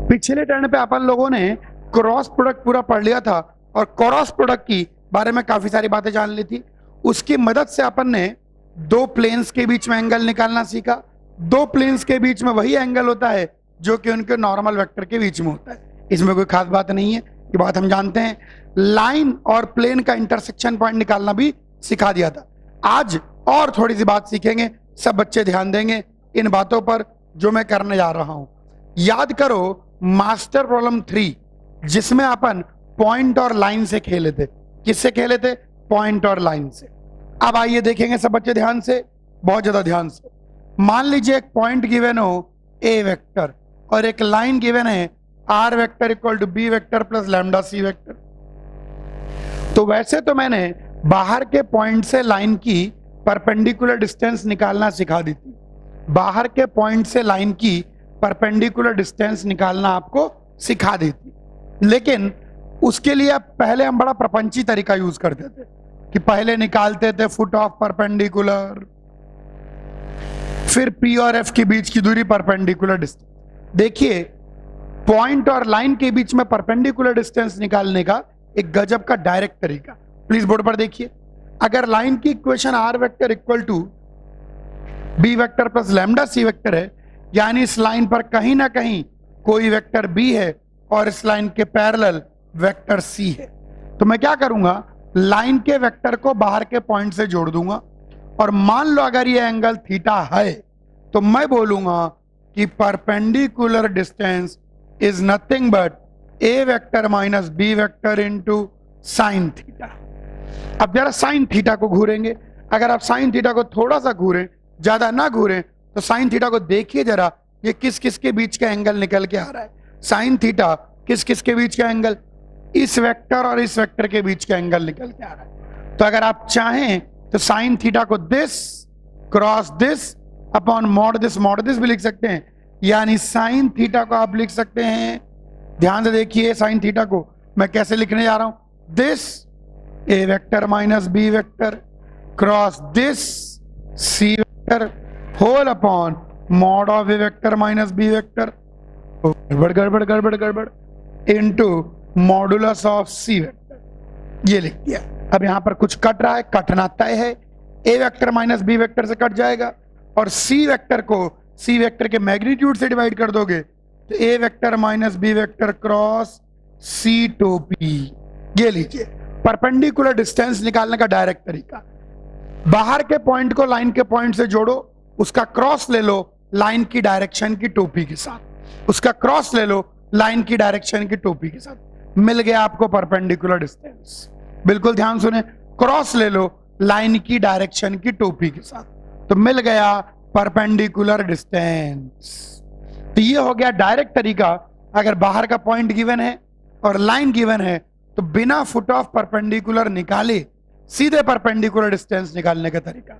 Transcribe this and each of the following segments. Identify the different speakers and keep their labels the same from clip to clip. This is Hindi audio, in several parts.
Speaker 1: पिछले टर्न पे अपन लोगों ने क्रॉस प्रोडक्ट पूरा पढ़ लिया था और क्रॉस प्रोडक्ट की बारे में काफी सारी बातें जान ली थी। उसकी मदद से अपन ने दो प्लेन्स के बीच में एंगल निकालना सीखा। दो प्लेन्स के बीच में वही एंगल होता है जो कि उनके नॉर्मल वेक्टर के बीच में होता है, इसमें कोई खास बात नहीं है, ये बात हम जानते हैं। लाइन और प्लेन का इंटरसेक्शन पॉइंट निकालना भी सिखा दिया था। आज और थोड़ी सी बात सीखेंगे, सब बच्चे ध्यान देंगे इन बातों पर जो मैं करने जा रहा हूं। याद करो मास्टर प्रॉब्लम 3 जिसमें अपन पॉइंट और लाइन से खेले थे। किससे खेले थे? पॉइंट और लाइन से। अब आइए देखेंगे सब बच्चे ध्यान से, बहुत ज्यादा ध्यान से। मान लीजिए एक पॉइंट गिवन हो ए वेक्टर और एक लाइन गिवन है R vector equal to B vector plus lambda C vector. तो वैसे तो मैंने बाहर के पॉइंट से लाइन की परपेंडिकुलर डिस्टेंस निकालना सिखा दी थी। बाहर के पॉइंट से लाइन की परपेंडिकुलर डिस्टेंस निकालना आपको सिखा दी थी, लेकिन उसके लिए पहले हम बड़ा प्रपंची तरीका यूज करते थे कि पहले निकालते थे फुट ऑफ परपेंडिकुलर, फिर पी और एफ के बीच की दूरी परपेंडिकुलर डिस्टेंस। देखिए पॉइंट और लाइन के बीच में परपेंडिकुलर डिस्टेंस निकालने का एक गजब का डायरेक्ट तरीका, प्लीज बोर्ड पर देखिए। अगर लाइन की equation R vector equal to B vector plus lambda C vector है, यानी इस लाइन पर कहीं ना कहीं कोई वेक्टर बी है और इस लाइन के पैरेलल वेक्टर सी है, तो मैं क्या करूंगा, लाइन के वेक्टर को बाहर के पॉइंट से जोड़ दूंगा और मान लो अगर ये एंगल थीटा है तो मैं बोलूंगा कि perpendicular distance is nothing but A vector minus B vector into sine theta. अब जरा साइन थीटा को घूरेंगे। अगर आप साइन थीटा को थोड़ा सा घूरें, ज्यादा ना घूरें, तो साइन थीटा को देखिए जरा, ये किस किस के बीच का एंगल निकल के आ रहा है। साइन थीटा किस किस के बीच का एंगल, इस वेक्टर और इस वेक्टर के बीच का एंगल निकल के आ रहा है। तो अगर आप चाहें तो साइन थीटा को this cross this upon mod this भी लिख सकते हैं, यानी साइन थीटा को आप लिख सकते हैं, ध्यान से देखिए साइन थीटा को मैं कैसे लिखने जा रहा हूं, this A vector minus B vector cross this C vector whole upon mod of A vector minus B vector गड़बड़ गड़बड़ गड़बड़ गड़बड़ into modulus of C vector. ये लिख दिया। अब यहां पर कुछ कट रहा है, कटना तय है। A vector minus B vector से कट जाएगा और सी वेक्टर को सी वेक्टर के मैग्नीट्यूड से डिवाइड कर दोगे तो A vector minus B vector cross C to P. ये लीजिए परपेंडिकुलर डिस्टेंस निकालने का डायरेक्ट तरीका। बाहर के पॉइंट को लाइन के पॉइंट से जोड़ो, उसका क्रॉस ले लो लाइन की डायरेक्शन की टोपी के साथ, उसका क्रॉस ले लो लाइन की डायरेक्शन की टोपी के साथ, मिल गया आपको परपेंडिकुलर डिस्टेंस। बिल्कुल ध्यान सुने, क्रॉस ले लो लाइन की डायरेक्शन की टोपी के साथ, तो मिल गया परपेंडिकुलर डिस्टेंस। तो ये हो गया डायरेक्ट तरीका। अगर बाहर का पॉइंट गिवन है और लाइन गिवन है तो बिना फुट ऑफ परपेंडिकुलर निकाले सीधे परपेंडिकुलर डिस्टेंस निकालने का तरीका।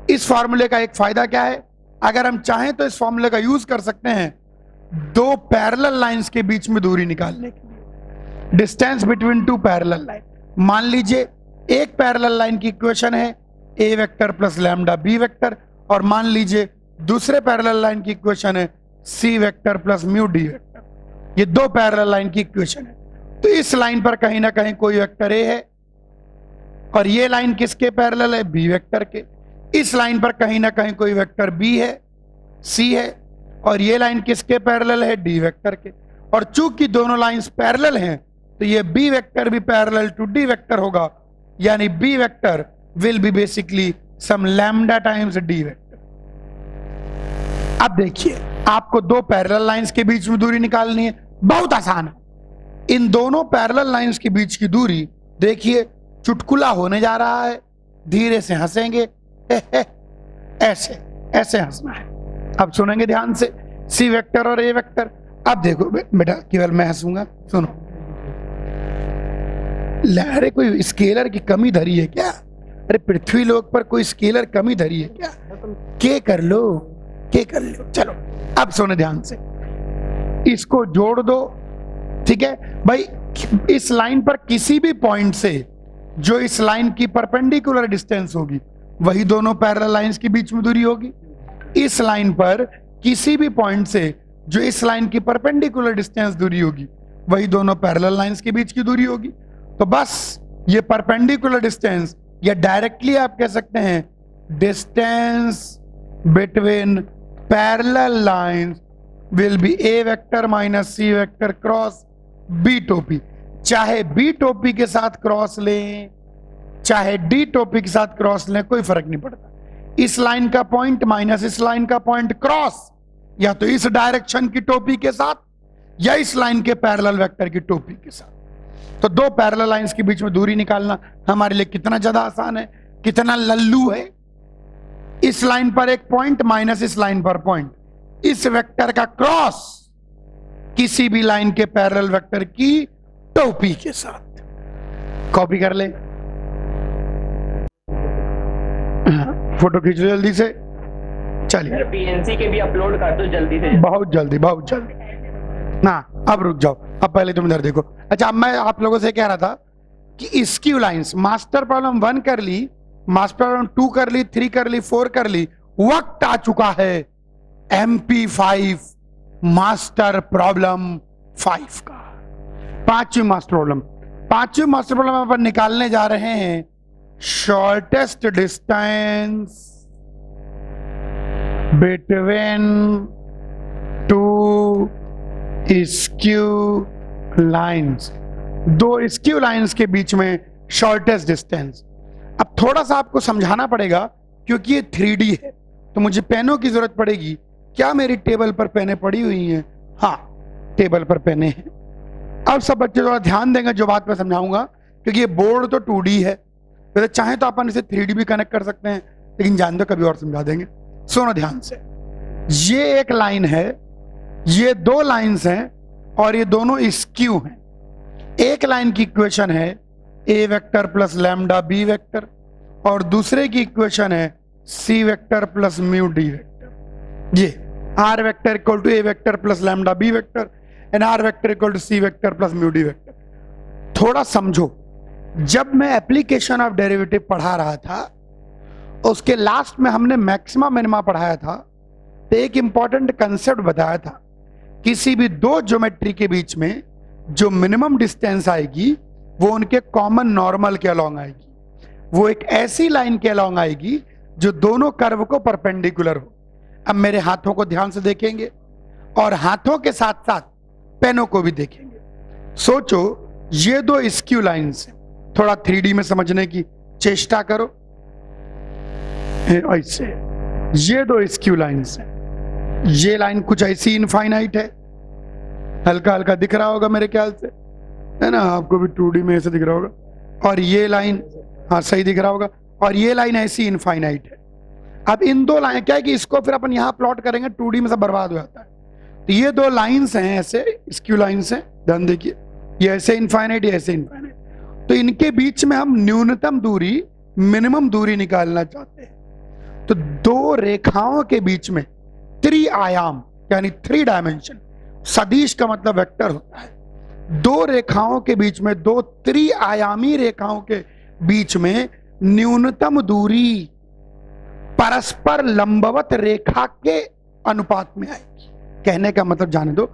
Speaker 1: इस फॉर्मूले का एक फायदा क्या है, अगर हम चाहें तो इस फॉर्मूले का यूज कर सकते हैं दो पैरेलल लाइंस के बीच में दूरी निकालने के लिए, distance between two parallel line. मान लीजिए एक पैरेलल लाइन की इक्वेशन है A vector plus lambda B vector और मान लीजिए दूसरे पैरेलल लाइन की इक्वेशन है C vector plus mu D vector. ये दो पैरेलल लाइन की इक्वेशन है, तो इस लाइन पर कहीं ना कहीं कोई वेक्टर ए है और ये लाइन किसके पैरेलल है, बी वेक्टर के। इस लाइन पर कहीं ना कहीं कोई वेक्टर बी है, सी है और ये लाइन किसके पैरेलल है, डी वेक्टर के। और चूंकि दोनों लाइंस पैरेलल हैं तो ये बी वेक्टर भी पैरेलल टू डी वेक्टर होगा, यानी B vector will be basically some lambda times D vector. अब देखिए आपको दो पैरेलल लाइंस के बीच में दूरी निकालनी है, बहुत आसान है। इन दोनों पैरेलल लाइंस के बीच की दूरी देखिए चुटकुला होने जा रहा है, धीरे से हंसेंगे ऐसे ऐसे हंसना है। अब सुनेंगे ध्यान से, सी वेक्टर और ए वेक्टर। अब देखो बेटा केवल मैं हंसूंगा, सुनो। अरे कोई स्केलर की कमी धरी है क्या? अरे पृथ्वी लोक पर कोई स्केलर कमी धरी है क्या? के कर लो, के कर लो। चलो अब सुने ध्यान से, इसको जोड़ दो, ठीक है भाई। इस लाइन पर किसी भी पॉइंट से जो इस लाइन की परपेंडिकुलर डिस्टेंस होगी वही दोनों पैरेलल लाइंस के बीच में दूरी होगी। इस लाइन पर किसी भी पॉइंट से जो इस लाइन की परपेंडिकुलर डिस्टेंस दूरी होगी वही दोनों पैरेलल लाइंस के बीच की दूरी होगी। तो बस ये परपेंडिकुलर डिस्टेंस, या डायरेक्टली आप कह सकते हैं distance between parallel lines will be A vector minus C vector cross B टोपी। चाहे बी टोपी के साथ क्रॉस लें चाहे डी टोपी के साथ क्रॉस लें, कोई फर्क नहीं पड़ता। इस लाइन का पॉइंट माइनस इस लाइन का पॉइंट क्रॉस, या तो इस डायरेक्शन की टोपी के साथ या इस लाइन के पैरेलल वेक्टर की टोपी के साथ। तो दो पैरेलल लाइंस के बीच में दूरी निकालना हमारे लिए कितना ज्यादा आसान है, कितना लल्लू है। इस लाइन पर एक पॉइंट माइनस इस लाइन पर पॉइंट, इस वेक्टर का क्रॉस किसी भी लाइन के पैरेलल वेक्टर की टोपी के साथ। कॉपी कर ले, फोटो खींच लो जल्दी से। चलिए
Speaker 2: पीएनसी के भी अपलोड कर दो जल्दी से।
Speaker 1: बहुत जल्दी बहुत जल्दी ना, अब रुक जाओ, अब पहले तुम इधर देखो। अच्छा, अब मैं आप लोगों से कह रहा था कि स्क्यू लाइंस, मास्टर प्रॉब्लम 1 कर ली, मास्टर प्रॉब्लम 2 कर ली, 3 कर ली, 4 कर ली, वक्त आ चुका है MP5 मास्टर प्रॉब्लम 5 का। पांचवी मास्टर प्रॉब्लम, पांचवी मास्टर प्रॉब्लम अपन निकालने जा रहे हैं shortest distance between to skew lines, दो स्क्यू लाइंस के बीच में शॉर्टेस्ट डिस्टेंस। अब थोड़ा सा आपको समझाना पड़ेगा क्योंकि ये 3D है, तो मुझे पेनों की जरूरत पड़ेगी। क्या मेरी टेबल पर पेनें पड़ी हुई हैं? हाँ, टेबल पर पेनें हैं। अब सब बच्चे थोड़ा ध्यान देंगे जो बात मैं समझाऊंगा, क्योंकि ये बोर्ड तो 2D है, वैसे चाहे तो अपन इसे 3D भी कनेक्ट कर सकते हैं, लेकिन जान दो कभी और समझा देंगे। सुनो ध्यान से, ये एक लाइन है, ये दो लाइंस हैं और ये दोनों स्क्यू हैं। एक लाइन की इक्वेशन है A vector plus lambda B vector, और दूसरे की इक्वेशन है C vector plus mu D vector. ये R vector equal to A vector plus lambda B vector and R vector equal to C vector plus mu D vector. थोड़ा समझो, जब मैं एप्लीकेशन ऑफ डेरिवेटिव पढ़ा रहा था उसके लास्ट में हमने मैक्सिमा मिनिमा पढ़ाया था, तो एक इंपॉर्टेंट कंसेप्ट बताया था, किसी भी दो ज्योमेट्री के बीच में जो मिनिमम डिस्टेंस आएगी वो उनके कॉमन नॉर्मल के अलोंग आएगी। वो एक ऐसी लाइन के अलोंग आएगी जो दोनों कर्व को परपेंडिकुलर हो। अब मेरे हाथों को ध्यान से देखेंगे और हाथों के साथ साथ पेनों को भी देखेंगे। सोचो, ये दो स्क्यू लाइंस हैं, थोड़ा 3D में समझने की चेष्टा करो। ऐसे ये दो स्क्यू लाइंस हैं, ये लाइन कुछ ऐसी इनफाइनाइट है, हल्का हल्का दिख रहा होगा मेरे ख्याल से, है ना, आपको भी 2D में ऐसे दिख रहा होगा। और ये लाइन, हाँ सही दिख रहा होगा, और ये लाइन ऐसी इनफाइनाइट है। अब इन दो लाइन क्या है कि इसको फिर अपन यहां प्लॉट करेंगे, 2D में सब बर्बाद हो जाता है। तो ये दो लाइंस हैं, ऐसे स्क्यू लाइंस हैं, ध्यान देखिए, ये ऐसे इनफाइनाइट, ये ऐसे इनफाइनाइट। तो इनके बीच में हम न्यूनतम दूरी, मिनिमम दूरी निकालना चाहते हैं। तो दो रेखाओं के बीच में त्रिआयाम यानी 3 डायमेंशन, सदिश का मतलब वेक्टर होता है। दो रेखाओं के बीच में, दो त्रिआयामी रेखाओं के बीच में न्यूनतम दूरी परस्पर लंबवत रेखा के अनुपात में आएगी। कहने का मतलब जाने दो,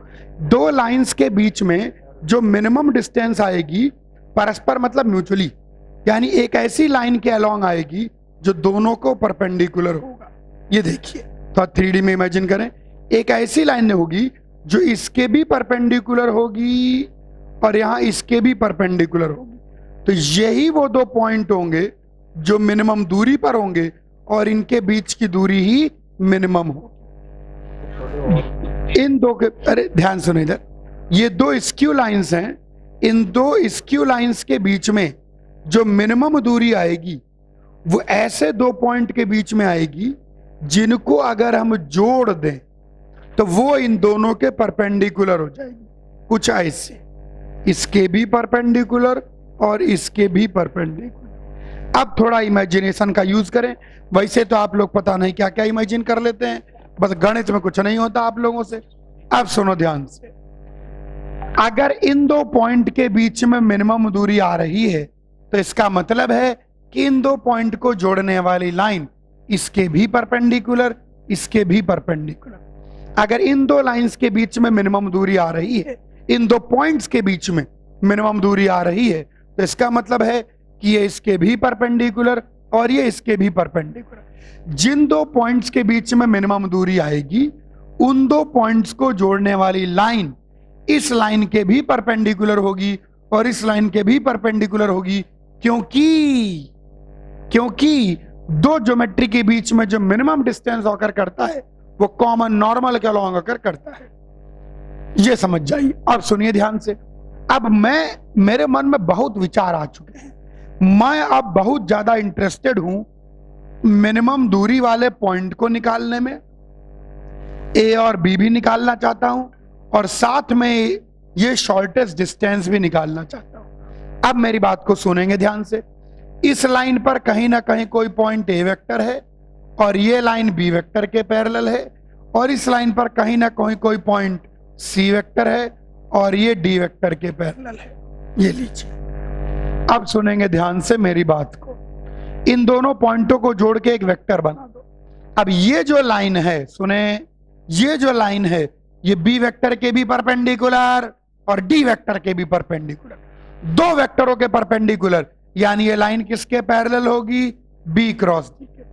Speaker 1: दो लाइंस के बीच में जो मिनिमम डिस्टेंस आएगी, परस्पर मतलब म्यूचुअली, यानी एक ऐसी लाइन के अलोंग आएगी जो दोनों को परपेंडिकुलर होगा। ये देखिए, तो 3D में इमेजिन करें, एक ऐसी लाइन होगी जो इसके भी परपेंडिकुलर होगी और यहां इसके भी परपेंडिकुलर होगी। तो यही वो दो पॉइंट होंगे जो मिनिमम दूरी पर होंगे और इनके बीच की दूरी ही मिनिमम होगी। इन दो के, अरे ध्यान सुनो इधर, ये दो स्क्यू लाइंस हैं, इन दो स्क्यू लाइंस के बीच में जो मिनिमम दूरी आएगी वो ऐसे दो पॉइंट के बीच में आएगी जिनको अगर हम जोड़ दें तो वो इन दोनों के परपेंडिकुलर हो जाएगी। कुछ ऐसे, इसके भी परपेंडिकुलर और इसके भी परपेंडिकुलर। अब थोड़ा इमेजिनेशन का यूज करें। वैसे तो आप लोग पता नहीं क्या क्या इमेजिन कर लेते हैं, बस गणित में कुछ नहीं होता आप लोगों से। अब सुनो ध्यान से, अगर इन दो पॉइंट के बीच में मिनिमम दूरी आ रही है तो इसका मतलब है कि इन दो पॉइंट को जोड़ने वाली लाइन इसके भी परपेंडिकुलर, इसके भी परपेंडिकुलर। अगर इन दो लाइंस के बीच में मिनिमम दूरी आ रही है, इन दो पॉइंट्स के बीच में मिनिमम दूरी आ रही है, तो इसका मतलब है कि ये इसके भी परपेंडिकुलर और ये इसके भी परपेंडिकुलर। जिन दो पॉइंट्स के बीच में मिनिमम दूरी आएगी, उन दो पॉइंट्स को जोड़ने वाली लाइन इस लाइन के भी परपेंडिकुलर होगी और इस लाइन के भी परपेंडिकुलर होगी, क्योंकि दो ज्योमेट्री के बीच में जो मिनिमम डिस्टेंस ऑकर करता है वो कॉमन नॉर्मल के अलॉन्ग ऑकर करता है। ये समझ जाइए। अब सुनिए ध्यान से। अब मेरे मन में बहुत विचार आ चुके हैं, मैं अब बहुत ज्यादा इंटरेस्टेड हूं मिनिमम दूरी वाले पॉइंट को निकालने में, ए और बी भी निकालना चाहता हूं और साथ में ये शॉर्टेस्ट डिस्टेंस भी निकालना चाहता हूं। अब मेरी बात को सुनेंगे ध्यान से। इस लाइन पर कहीं ना कहीं कोई पॉइंट ए वेक्टर है और ये लाइन बी वेक्टर के पैरेलल है, और इस लाइन पर कहीं ना कहीं कोई पॉइंट सी वेक्टर है और ये डी वेक्टर के पैरेलल है। ये लीजिए, अब सुनेंगे ध्यान से मेरी बात को। इन दोनों पॉइंटों को जोड़ के एक वेक्टर बना दो। अब ये जो लाइन है, सुने, ये जो लाइन है ये बी वेक्टर के भी परपेंडिकुलर और डी वेक्टर के भी परपेंडिकुलर, दो वेक्टरों के परपेंडिकुलर, यानी ये लाइन किसके पैरेलल होगी? बी क्रॉस डी के।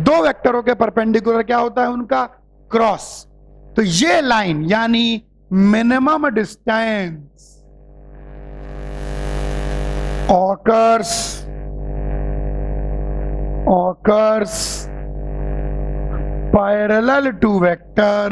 Speaker 1: दो वेक्टरों के परपेंडिकुलर क्या होता है? उनका क्रॉस। तो ये लाइन यानी minimum distance occurs parallel to vector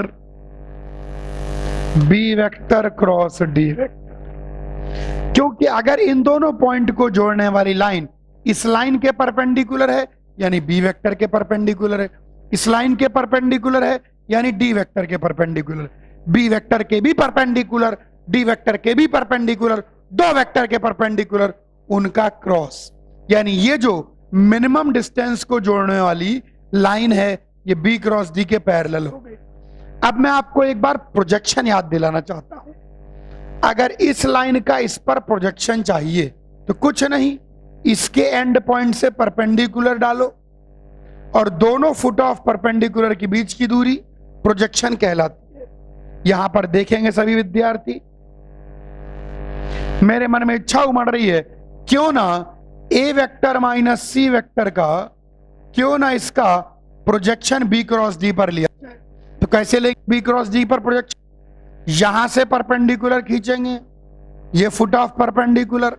Speaker 1: b vector cross d vector. क्योंकि अगर इन दोनों पॉइंट को जोड़ने वाली लाइन इस लाइन के परपेंडिकुलर है यानी बी वेक्टर के परपेंडिकुलर है, इस लाइन के परपेंडिकुलर है यानी डी वेक्टर के परपेंडिकुलर, बी वेक्टर के भी परपेंडिकुलर, डी वेक्टर के भी परपेंडिकुलर, दो वेक्टर के परपेंडिकुलर, उनका क्रॉस, यानी ये जो मिनिमम डिस्टेंस को जोड़ने वाली लाइन है ये बी क्रॉस डी के पैरेलल हो गई। अब मैं आपको एक बार प्रोजेक्शन याद दिलाना चाहता हूं। अगर इस लाइन का इस पर प्रोजेक्शन चाहिए तो कुछ नहीं, इसके एंड पॉइंट से परपेंडिकुलर डालो और दोनों फुट ऑफ परपेंडिकुलर के बीच की दूरी प्रोजेक्शन कहलाती है। यहां पर देखेंगे सभी विद्यार्थी, मेरे मन में इच्छा उमड़ रही है, क्यों ना ए वेक्टर माइनस सी वेक्टर का, क्यों ना इसका प्रोजेक्शन बी क्रॉस डी पर लिया जाए। तो कैसे लेंगे बी क्रॉस डी पर प्रोजेक्शन? यहां से परपेंडिकुलर खींचेंगे, ये फुट ऑफ परपेंडिकुलर,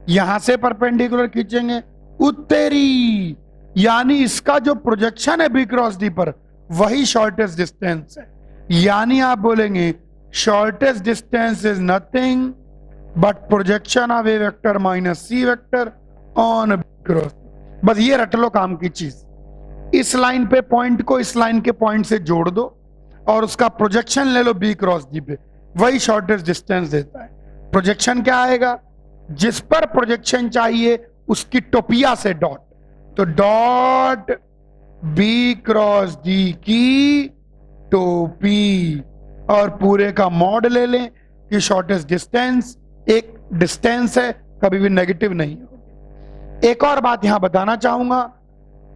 Speaker 1: यहां से परपेंडिकुलर खींचेंगे, उत्तरी, यानी इसका जो प्रोजेक्शन है बी क्रॉस डी पर वही शॉर्टेस्ट डिस्टेंस है। यानी आप बोलेंगे shortest distance is nothing but projection of A vector minus C vector on B cross. बस ये रट लो काम की चीज। इस लाइन पे पॉइंट को इस लाइन के पॉइंट से जोड़ दो और उसका प्रोजेक्शन ले लो बी क्रॉस डी पे, वही शॉर्टेस्ट डिस्टेंस देता है। प्रोजेक्शन क्या आएगा? जिस पर प्रोजेक्शन चाहिए उसकी टोपिया से डॉट, तो डॉट बी क्रॉस डी की टोपी, और पूरे का मॉड ले लें कि शॉर्टेस्ट डिस्टेंस एक डिस्टेंस है, कभी भी नेगेटिव नहीं होगी। एक और बात यहां बताना चाहूंगा,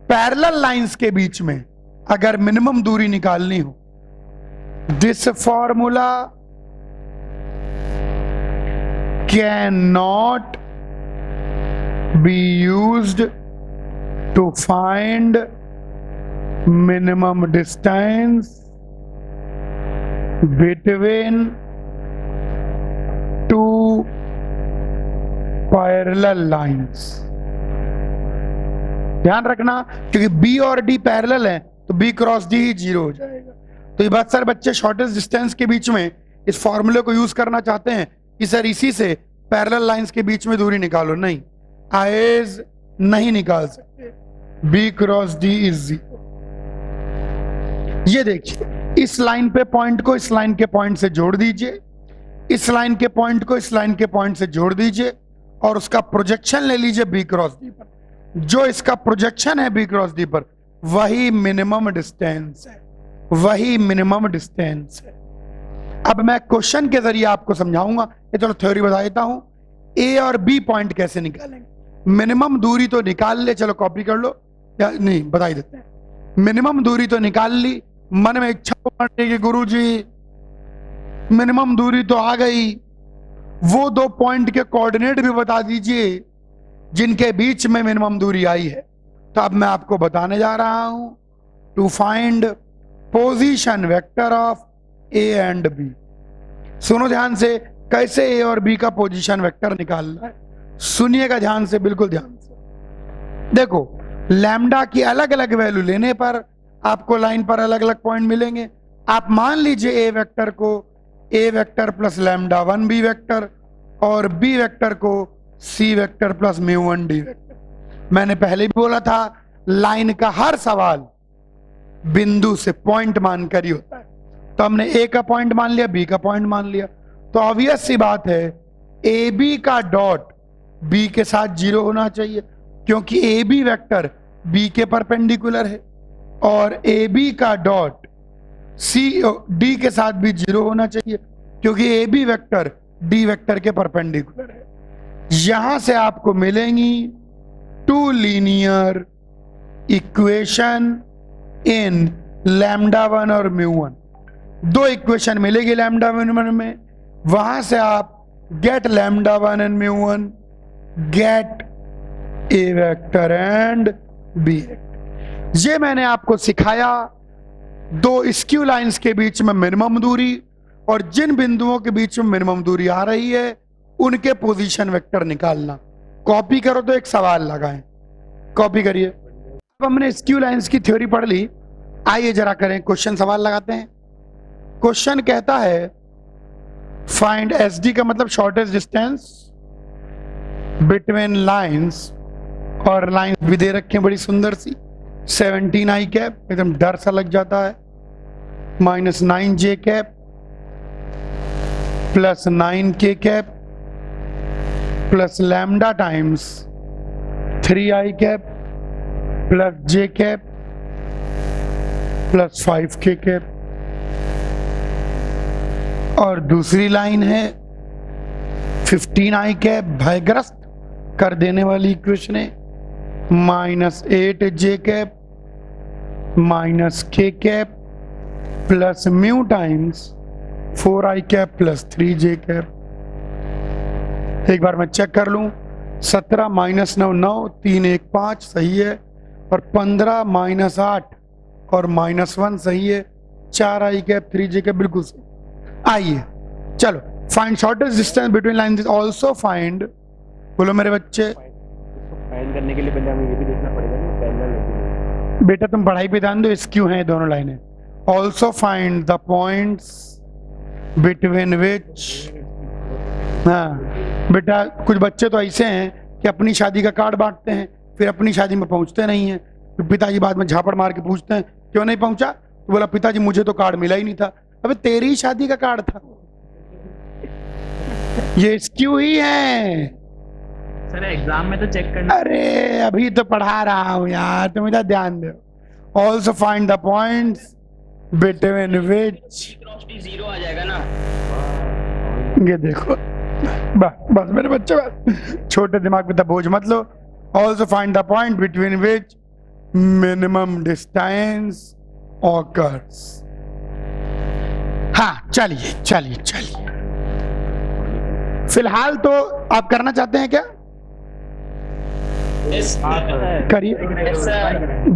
Speaker 1: पैरेलल लाइंस के बीच में अगर मिनिमम दूरी निकालनी हो, this formula can not be used to find minimum distance between two parallel lines. ध्यान रखना, क्योंकि बी और डी पैरेलल है तो बी क्रॉस डी ही जीरो हो जाएगा। तो ये बहुत सारे बच्चे शॉर्टेस्ट डिस्टेंस के बीच में इस फॉर्मूले को यूज करना चाहते हैं कि सर इसी से पैरेलल लाइंस के बीच में दूरी निकालो। नहीं, आएज नहीं निकाल सकते, B cross D is zero. ये देखिए, इस लाइन पे पॉइंट को इस लाइन के पॉइंट से जोड़ दीजिए, इस लाइन के पॉइंट को इस लाइन के पॉइंट से जोड़ दीजिए और उसका प्रोजेक्शन ले लीजिए बी क्रॉस डी पर। जो इसका प्रोजेक्शन है बी क्रॉस डी पर वही मिनिमम डिस्टेंस है, वही मिनिमम डिस्टेंस है। अब मैं क्वेश्चन के जरिए आपको समझाऊंगा। ये चलो थ्योरी बता देता हूं, ए और बी पॉइंट कैसे निकालेंगे। मिनिमम दूरी तो निकाल ले, चलो कॉपी कर लो, या नहीं बता ही देते हैं। मिनिमम दूरी तो निकाल ली, मन में इच्छा उमड़ी कि गुरुजी मिनिमम दूरी तो आ गई, वो 2 पॉइंट के कोऑर्डिनेट भी बता दीजिए जिनके बीच में मिनिमम दूरी आई है। तो अब मैं आपको बताने जा रहा हूं to find position vector of A and B. सुनो ध्यान से, कैसे ए और बी का पोजीशन वेक्टर निकालना है, सुनिएगा ध्यान से, बिल्कुल ध्यान से। देखो, लैम्डा की अलग अलग वैल्यू लेने पर आपको लाइन पर अलग अलग पॉइंट मिलेंगे। आप मान लीजिए ए वेक्टर को A vector plus lambda 1 B vector और बी वेक्टर को C vector plus mu 1 D vector. मैंने पहले भी बोला था, लाइन का हर सवाल बिंदु से पॉइंट मानकर ही होता है। तो हमने ए का पॉइंट मान लिया, बी का पॉइंट मान लिया, तो ऑब्वियस सी बात है ए बी का डॉट बी के साथ 0 होना चाहिए, क्योंकि ए बी वेक्टर बी के परपेंडिकुलर है, और ए बी का डॉट सी डी के साथ भी 0 होना चाहिए, क्योंकि A B vector D vector के परपेंडिकुलर है। यहां से आपको मिलेंगी 2 लीनियर इक्वेशन इन लैम्डा 1 और म्यू 1। 2 इक्वेशन मिलेगी लैम्डा 1 में, वहां से आप get lambda 1 and mu 1, get A vector and B vector. ये मैंने आपको सिखाया 2 स्क्यू लाइंस के बीच में मिनिमम दूरी, और जिन बिंदुओं के बीच में मिनिमम दूरी आ रही है उनके पोजीशन वेक्टर निकालना। कॉपी करो तो एक सवाल लगाएं, कॉपी करिए। अब हमने स्क्यू लाइंस की थ्योरी पढ़ ली, आइए जरा करें क्वेश्चन, सवाल लगाते हैं। क्वेश्चन कहता है फाइंड एस डी का मतलब शॉर्टेस्ट डिस्टेंस बिटवीन लाइंस, और लाइंस भी दे रखे हैं बड़ी सुंदर सी, 17 आई कैप, एकदम डर सा लग जाता है, -9 जे कैप प्लस 9 के कैप प्लस लैम्डा टाइम्स 3 आई कैप प्लस जे कैप प्लस 5 के कैप। और दूसरी लाइन है 15 आई कैप, भयग्रस्त कर देने वाली इक्वेशन है, -8 जे कैप माइनस के कैप प्लस म्यू टाइम्स 4 आई कैप प्लस 3 जे कैप। एक बार मैं चेक कर लूं, 17 - 9 9, 3 1 5 सही है, और 15 - 8 और -1 सही है, 4 आई कैप 3 जे कैप बिल्कुल सही। आइए चलो, find shortest distance between lines is also find, बोलो मेरे बच्चे।
Speaker 2: फाइंड करने के लिए पहले हमें ये भी देखना पड़ेगा ना पैरेलल।
Speaker 1: बेटा तुम पढ़ाई पे ध्यान दो, स्क्यू हैं दोनों लाइनें। Also find the points between which, हाँ बेटा कुछ बच्चे तो ऐसे हैं कि अपनी शादी का कार्ड बांटते हैं, फिर अपनी शादी में पहुंचते नहीं हैं, फिर पिताजी बाद में झापड़ मार के पूछते हैं क्यों नहीं पहुंचा, तो बोला पिताजी मुझे तो कार्ड मिला ही नहीं था। अबे तेरी शादी का कार्ड था, ये स्क्यू ही है
Speaker 2: सर। एग्जाम में तो चेक करना।
Speaker 1: अरे अभी तो पढ़ा रहा हूं यार, तुम इधर ध्यान दो। Also find the points between which,
Speaker 2: 0 आ जाएगा ना,
Speaker 1: ये देखो बस बस मेरे बच्चे, बस छोटे दिमाग पे तो बोझ मत लो। Also find the point between which minimum distance occurs. हाँ चलिए चलिए चलिए, फिलहाल तो आप करना चाहते हैं क्या? करिए,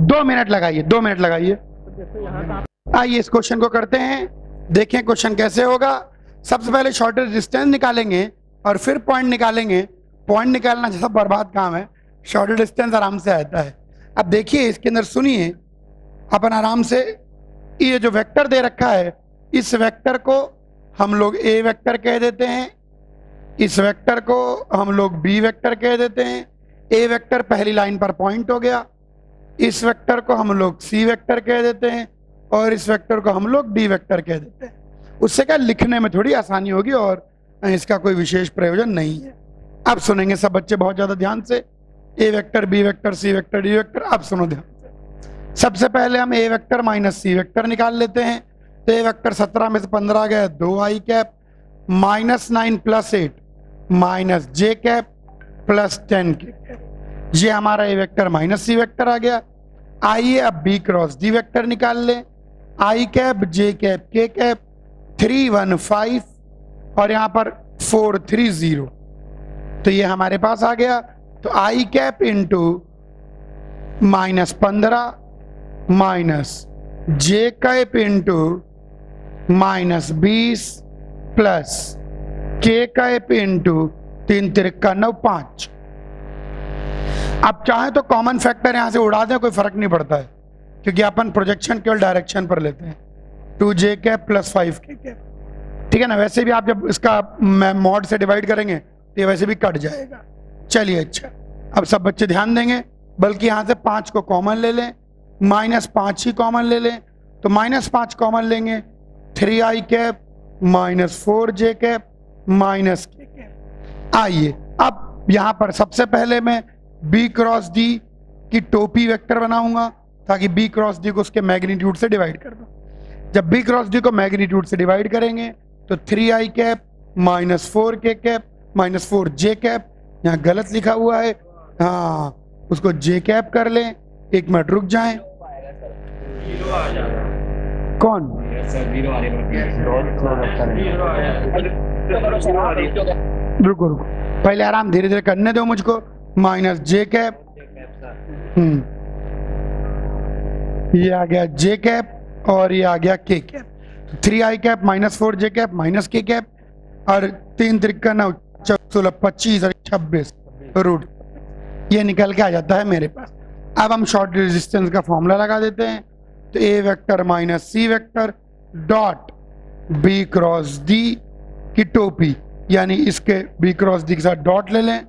Speaker 1: 2 मिनट लगाइए, 2 मिनट लगाइए। आइए इस क्वेश्चन को करते हैं, देखें क्वेश्चन कैसे होगा। सबसे पहले शॉर्टेस्ट डिस्टेंस निकालेंगे और फिर पॉइंट निकालेंगे। पॉइंट निकालना जैसा बर्बाद काम है, शॉर्टेस्ट डिस्टेंस आराम से आता है। अब देखिए इसके अंदर, सुनिए अपन आराम से, ये जो वेक्टर दे रखा है, इस वेक्टर को हम लोग ए वेक्टर कह देते हैं, इस वेक्टर को हम लोग बी वेक्टर कह देते हैं। ए वेक्टर पहली लाइन पर पॉइंट हो गया, इस वेक्टर को हम लोग सी वेक्टर कह देते हैं, और इस वेक्टर को हम लोग डी वेक्टर कह देते हैं। उससे क्या लिखने में थोड़ी आसानी होगी, और इसका कोई विशेष प्रयोजन नहीं है। अब सुनेंगे सब बच्चे बहुत ज्यादा ध्यान से, A vector B vector C vector D vector. अब सुनो ध्यान से, सबसे पहले हम A vector minus C vector निकाल लेते हैं। तो ए वेक्टर 17 में से 15 गया, 2 आई कैप, -9 + 8 माइनस जे कैप प्लस 10 के कैप। ये हमारा ए वेक्टर माइनस सी वेक्टर आ गया। आइए अब बी क्रॉस डी वेक्टर निकाल लें। आई कैप जे कैप के कैप 315 और यहां पर 430, तो ये हमारे पास आ गया। तो आई कैप इंटू -15 माइनस जे कैप इंटू -20 प्लस के कैप इंटू 3 तिरका 9 5। अब चाहे तो कॉमन फैक्टर यहां से उड़ा दें, कोई फर्क नहीं पड़ता है, क्योंकि अपन प्रोजेक्शन केवल डायरेक्शन पर लेते हैं। 2j cap plus 5k cap, ठीक है ना। वैसे भी आप जब इसका मॉड से डिवाइड करेंगे तो ये वैसे भी कट जाएगा। चलिए अच्छा, अब सब बच्चे ध्यान देंगे, बल्कि यहां से 5 को कॉमन ले लें, -5 ही कॉमन ले लें, तो -5 कॉमन लेंगे, 3i cap -4j cap -k cap. आइए अब यहां पर सबसे पहले मैं b क्रॉस d की टोपी वेक्टर बनाऊंगा, ताकि b क्रॉस d को उसके मैग्नीट्यूड से डिवाइड कर दो। जब b क्रॉस d को मैग्नीट्यूड से डिवाइड करेंगे तो 3i cap -4k cap -4j cap, यहाँ गलत लिखा हुआ है, हाँ उसको j कैप कर लें। 1 मिनट रुक जाएं। कौन रुको रुको, पहले आराम धीरे धीरे करने दो मुझको। -j कैप, ये आ गया j कैप और ये आ गया k cap. 3i cap -4j cap -k cap और 3 तिरका 9 16 25 और 26 रूट, ये निकल के आ जाता है मेरे पास। अब हम शॉर्ट रेजिस्टेंस का फॉर्मूला लगा देते हैं। तो a vector -c vector dot b cross d की टोपी, यानी इसके b क्रॉस d के साथ डॉट ले लें,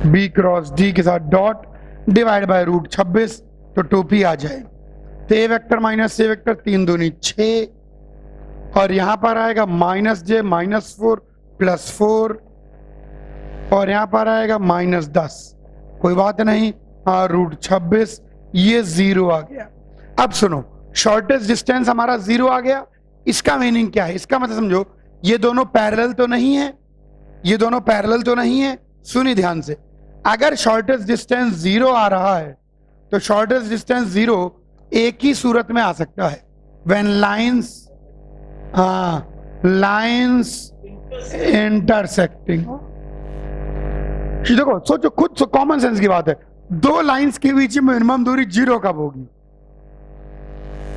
Speaker 1: b क्रॉस d के साथ डॉट डिवाइड बाय रूट 26, तो टोपी आ जाए। तो a वेक्टर -c वेक्टर 3 दूनी 6 और यहां पर आएगा -j -4 +4 और यहां पर आएगा -10, कोई बात नहीं, हाँ रूट 26, ये 0 आ गया। अब सुनो, शॉर्टेस्ट डिस्टेंस हमारा 0 आ गया। इसका मीनिंग क्या है? इसका मतलब समझो, ये दोनों पैरेलल तो नहीं है, ये दोनों पैरेलल तो नहीं है। सुनिए ध्यान से, अगर शॉर्टेस्ट डिस्टेंस 0 आ रहा है तो शॉर्टेस्ट डिस्टेंस 0 एक ही सूरत में आ सकता है, व्हेन लाइंस इंटरसेक्टिंग। देखो सोचो खुद, कॉमन सेंस की बात है, दो लाइंस के बीच में मिनिमम दूरी 0 कब होगी?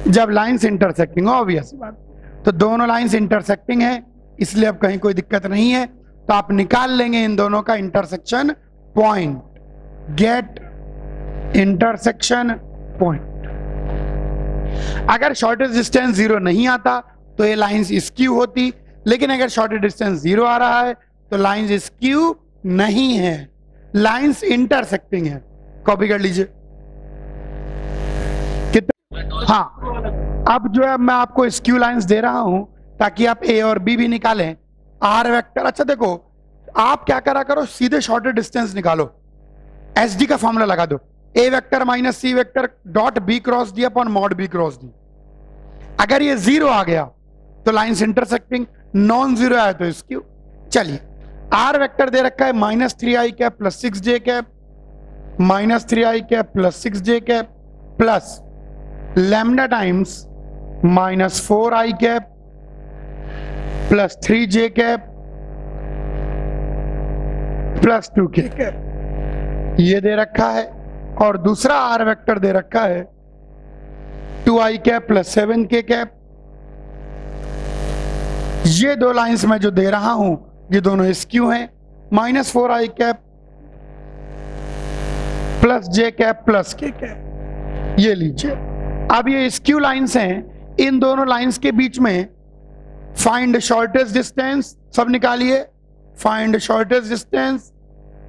Speaker 1: जब लाइंस इंटरसेक्टिंग, ऑब्वियस बात। तो दोनों लाइंस इंटरसेक्टिंग है, इसलिए अब कहीं कोई दिक्कत नहीं है। तो आप निकाल लेंगे इन दोनों का intersection point, get intersection point. अगर शॉर्टेस्ट डिस्टेंस 0 नहीं आता तो ये लाइंस स्क्यू होती, लेकिन अगर शॉर्टेस्ट डिस्टेंस 0 आ रहा है तो लाइंस स्क्यू नहीं है, लाइंस इंटरसेक्टिंग है। कॉपी कर लीजिए कितना। हाँ, अब जो है मैं आपको स्क्यू लाइंस दे रहा हूं ताकि आप ए और बी भी निकालें। आर वेक्टर, अच्छा देखो आप क्या करा करो, सीधे शॉर्टेस्ट डिस्टेंस निकालो, एसडी का फॉर्मूला लगा दो, A vector -c vector dot B cross D upon mod B cross D. अगर ये 0 आ गया तो लाइंस इंटरसेक्टिंग, नॉन 0 आया तो स्क्यू। चलिए, आर वेक्टर दे रखा है -3i cap plus 6j cap, -3i cap plus 6j cap plus lambda times -4i cap plus 3j cap plus 2k cap, ये दे रखा है। और दूसरा आर वेक्टर दे रखा है 2i cap plus 7k cap. ये दो लाइंस में जो दे रहा हूं ये दोनों स्क्यू हैं, -4i cap plus j cap plus k cap, ये लीजिए। अब ये स्क्यू लाइंस हैं, इन दोनों लाइंस के बीच में फाइंड शॉर्टेस्ट डिस्टेंस, सब निकालिए, find shortest distance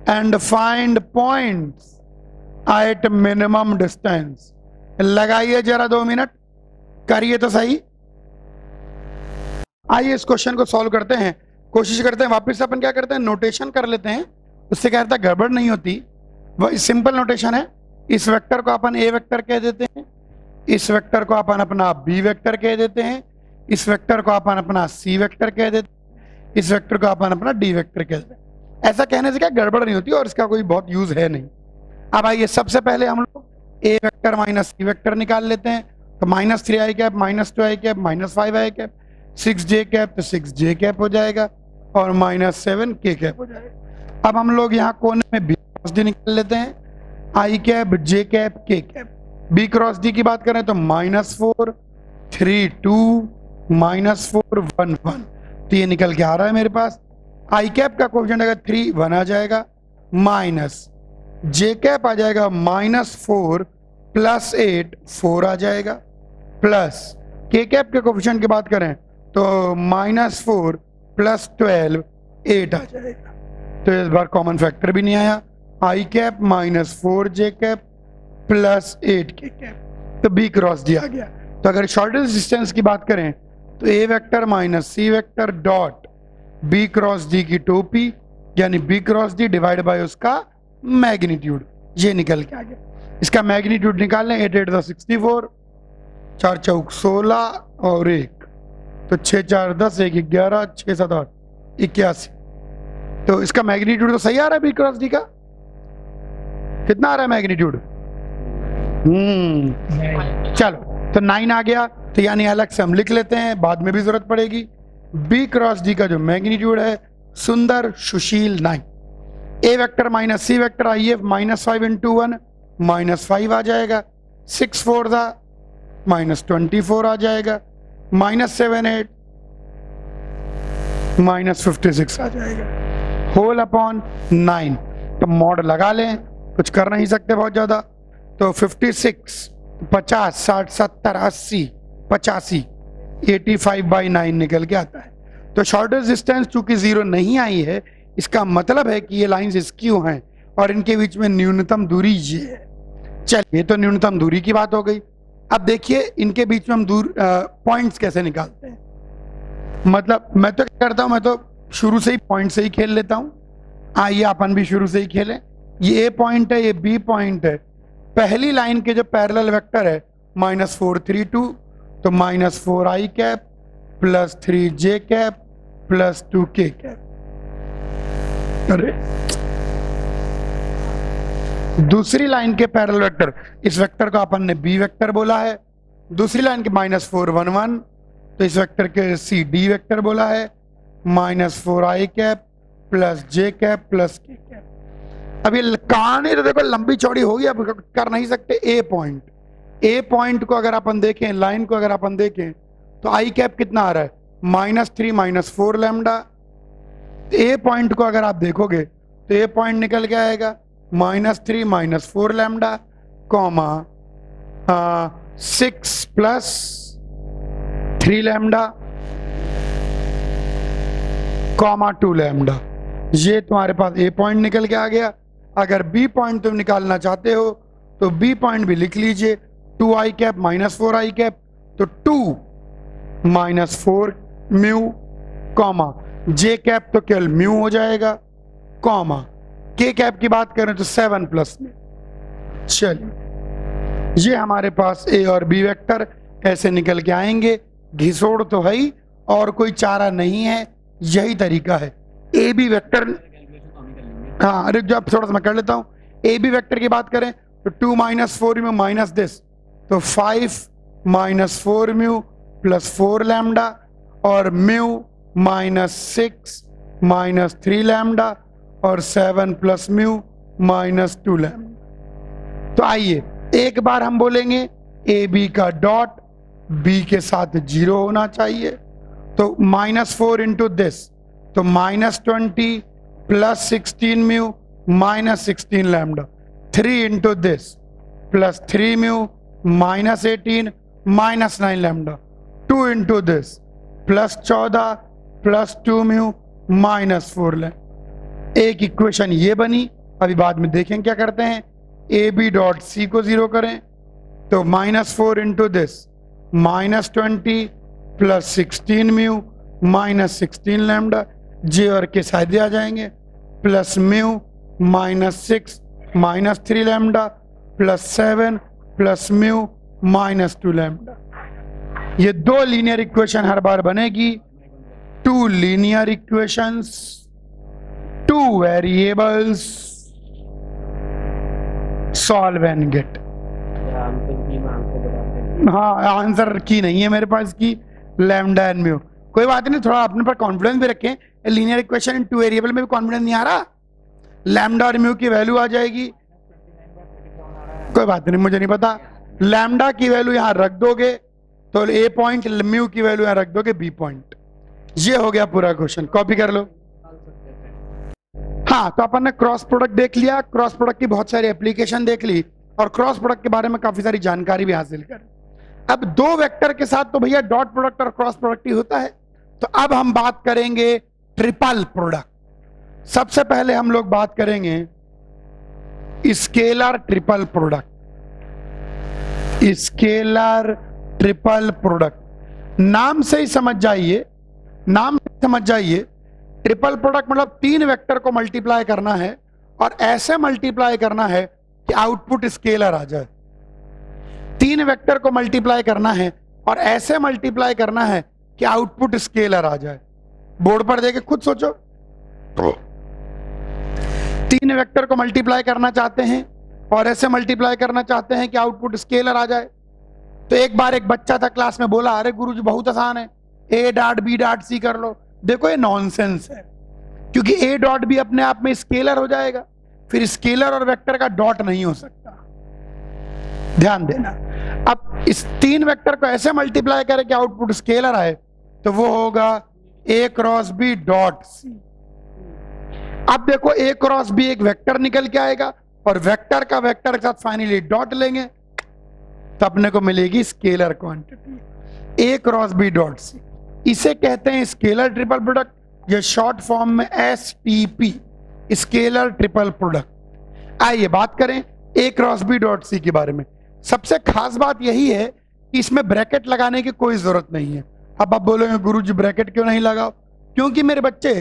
Speaker 1: and find points at minimum distance. लगाइए जरा 2 मिनट, करिए तो सही। आइए इस क्वेश्चन को सॉल्व करते हैं, कोशिश करते हैं। वापस अपन क्या करते हैं, नोटेशन कर लेते हैं, उससे क्या होता है गड़बड़ नहीं होती। वह सिंपल नोटेशन है। इस वेक्टर को अपन ए वेक्टर कह देते हैं, इस वेक्टर को अपन अपना बी वेक्टर कह देते हैं, इस वेक्टर को अपन अपना सी वेक्टर कह देते हैं, इस वेक्टर को अपन अपना डी वेक्टर कह देते हैं। ऐसा कहने से क्या गड़बड़ नहीं होती और इसका कोई बहुत यूज है नहीं। अब आइए सबसे पहले हम लोग ए वेक्टर -c वेक्टर निकाल लेते हैं। तो -3 आई कैप, -2 आई कैप, -5 आई कैप, 6 जे कैप, तो 6 जे कैप हो जाएगा और -7 के कैप हो जाएगा। अब हम लोग यहाँ कोने में बी क्रॉस डी निकाल लेते हैं, आई कैप, जे कैप, के कैप। बी क्रॉस डी की बात करें तो -4 3 2 -4 1 1, तो ये निकल के आ रहा है मेरे पास। आई कैप का कोएफिशिएंट अगर 3 1 आ जाएगा, माइनस जे कैप आ जाएगा -4 + 8 4 आ जाएगा, प्लस के कैप के कोएफिशिएंट की बात करें तो -4 + 12 8 आ जाएगा। तो इस बार कॉमन फैक्टर भी नहीं आया, आई कैप -4 जे कैप + 8 के कैप, तो बी क्रॉस डी आ गया। तो अगर शॉर्टेस्ट डिस्टेंस की बात करें तो A vector minus C vector dot B cross D की टोपी, यानी B cross D divide by उसका मैग्नीट्यूड, ये निकल के आ गया। इसका मैग्नीट्यूड निकाल लें, 8 8 64, 4 चौक 16 और 1, तो 6 4 10, 1 11, 6 7 8 81। तो इसका मैग्नीट्यूड तो सही आ रहा है बी क्रॉस डी का, कितना आ रहा है मैग्नीट्यूड? चलो तो 9 आ गया, तो यानी अलग से हम लिख लेते हैं, बाद में भी जरूरत पड़ेगी। बी क्रॉस डी का जो मैग्नीट्यूड है सुंदर सुशील 9। A vector minus C vector I F -5 × 1 -5 आ जाएगा, 6 4 -24 आ जाएगा, -7 8 -56 आ जाएगा, होल अपॉन 9। तो मॉड लगा लें, कुछ कर नहीं सकते बहुत ज्यादा। तो 56 50 60 70 80 85 85/9 निकल के आता है। तो शॉर्टेस्ट डिस्टेंस चूंकि 0 नहीं आई है, इसका मतलब है कि ये लाइंस स्क्यू हैं और इनके बीच में न्यूनतम दूरी ये है। चलिए, तो न्यूनतम दूरी की बात हो गई। अब देखिए इनके बीच में हम पॉइंट्स कैसे निकालते हैं। मतलब मैं तो क्या करता हूं, मैं तो शुरू से ही पॉइंट से ही खेल लेता हूं। आइए अपन भी शुरू से ही खेलें। ये ए पॉइंट है, ये बी पॉइंट है। पहली लाइन के जो पैरेलल वेक्टर है -4 3 2, तो -4 आई कैप + 3 जे कैप + 2 के कैप। अरे दूसरी लाइन के पैरेलल वेक्टर, इस वेक्टर को अपन ने बी वेक्टर बोला है। दूसरी लाइन के -4 1 1, तो इस वेक्टर के सी डी वेक्टर बोला है। -4 आई कैप + जे कैप + के कैप। अब ये कहानी तो देखो लंबी चौड़ी होगी, अब कर नहीं सकते। ए पॉइंट को अगर अपन देखें, लाइन को अगर अपन देखें, तो आई कैप कितना आ रहा है? -3 -4 लैम्डा। ए पॉइंट को अगर आप देखोगे तो ए पॉइंट निकल के आएगा -3 -4 lambda, comma 6 + 3 lambda, comma 2 lambda. ये तुम्हारे पास ए पॉइंट निकल के आ गया। अगर बी पॉइंट तुम निकालना चाहते हो तो बी पॉइंट भी लिख लीजिए, 2 आई कैप -4 आई कैप, तो 2 -4 म्यू, कॉमा जे कैप तो केवल म्यू हो जाएगा, कॉमा के कैप की बात करें तो 7 + म्यू। चलिए, ये हमारे पास ए और बी वेक्टर ऐसे निकल के आएंगे। घिसोड़ तो है ही, और कोई चारा नहीं है, यही तरीका है। ए बी वेक्टर, हाँ अरे जो थोड़ा सा मैं कर लेता हूं। ए बी वेक्टर की बात करें तो 2 -4 म्यू माइनस दिस, तो 5 -4 म्यू + 4 लैम्डा, और म्यू -6 -3 लैम्डा, और 7 + म्यू -2 लैम्डा। तो आइए एक बार हम बोलेंगे ए बी का डॉट बी के साथ 0 होना चाहिए। तो -4 × दिस, तो -20 + 16 mu -16 lambda, 3 × this + 3 mu -18 -9 lambda, 2 × this +14 + 2 mu -4 lambda. एक इक्वेशन ये बनी। अभी बाद में देखें क्या करते हैं। ए बी डॉट सी को 0 करें तो -4 × दिस -20 + 16 म्यू -16 लैम्डा, जे और के साइड आ जाएंगे, plus mu -6 -3 lambda +7 + mu -2 lambda. ये 2 लीनियर इक्वेशन हर बार बनेगी। 2 linear equations, 2 variables, solve and get.
Speaker 2: हमको बता देंगे।
Speaker 1: हाँ, आंसर की नहीं है मेरे पास की लैम्डा एंड म्यू। कोई बात नहीं, थोड़ा अपने पर कॉन्फिडेंस भी रखें। Linear equation in two variable में भी कॉन्फिडेंस नहीं आ रहा, लैम्डा और म्यू की वैल्यू आ जाएगी। कोई बात नहीं, मुझे नहीं पता। लैम्डा की वैल्यू यहां रख दोगे तो ए पॉइंट, म्यू की वैल्यू यहां रख दोगे बी पॉइंट। ये हो गया पूरा क्वेश्चन, कॉपी कर लो। हाँ, तो अपन ने क्रॉस प्रोडक्ट देख लिया, क्रॉस प्रोडक्ट की बहुत सारी एप्लीकेशन देख ली और क्रॉस प्रोडक्ट के बारे में काफी सारी जानकारी भी हासिल कर। अब दो वेक्टर के साथ तो भैया डॉट प्रोडक्ट और क्रॉस प्रोडक्ट ही होता है। तो अब हम बात करेंगे ट्रिपल प्रोडक्ट। सबसे पहले हम लोग बात करेंगे scalar triple product. Scalar triple product नाम से ही समझ जाइए, नाम से समझ जाइए ट्रिपल प्रोडक्ट मतलब तीन वेक्टर को मल्टीप्लाई करना है और ऐसे मल्टीप्लाई करना है कि आउटपुट स्केलर आ जाए। तीन वेक्टर को मल्टीप्लाई करना है और ऐसे मल्टीप्लाई करना है कि आउटपुट स्केलर आ जाए। बोर्ड पर देके खुद सोचो, तीन वेक्टर को मल्टीप्लाई करना चाहते हैं और ऐसे मल्टीप्लाई करना चाहते हैं कि आउटपुट स्केलर आ जाए। तो एक बार एक बच्चा था क्लास में, बोला अरे गुरुजी बहुत आसान है, A dot B dot C कर लो। देखो ये नॉनसेंस है, क्योंकि ए डॉट बी अपने आप में स्केलर हो जाएगा, फिर स्केलर और वेक्टर का डॉट नहीं हो सकता। ध्यान देना, अब इस तीन वेक्टर को ऐसे मल्टीप्लाई करें कि आउटपुट स्केलर आए तो वो होगा ए क्रॉस बी डॉट सी। अब देखो ए क्रॉस बी एक वेक्टर निकल के आएगा और वेक्टर का वेक्टर के साथ फाइनली डॉट लेंगे तो अपने को मिलेगी स्केलर क्वांटिटी ए क्रॉस बी डॉट सी। इसे कहते हैं स्केलर ट्रिपल प्रोडक्ट, या शॉर्ट फॉर्म में एसटीपी, स्केलर ट्रिपल प्रोडक्ट। आइए बात करें ए क्रॉस बी डॉट सी के बारे में। सबसे खास बात यही है कि इसमें ब्रैकेट लगाने की कोई जरूरत नहीं है। अब आप बोलोगे गुरुजी ब्रैकेट क्यों नहीं लगाओ? क्योंकि मेरे बच्चे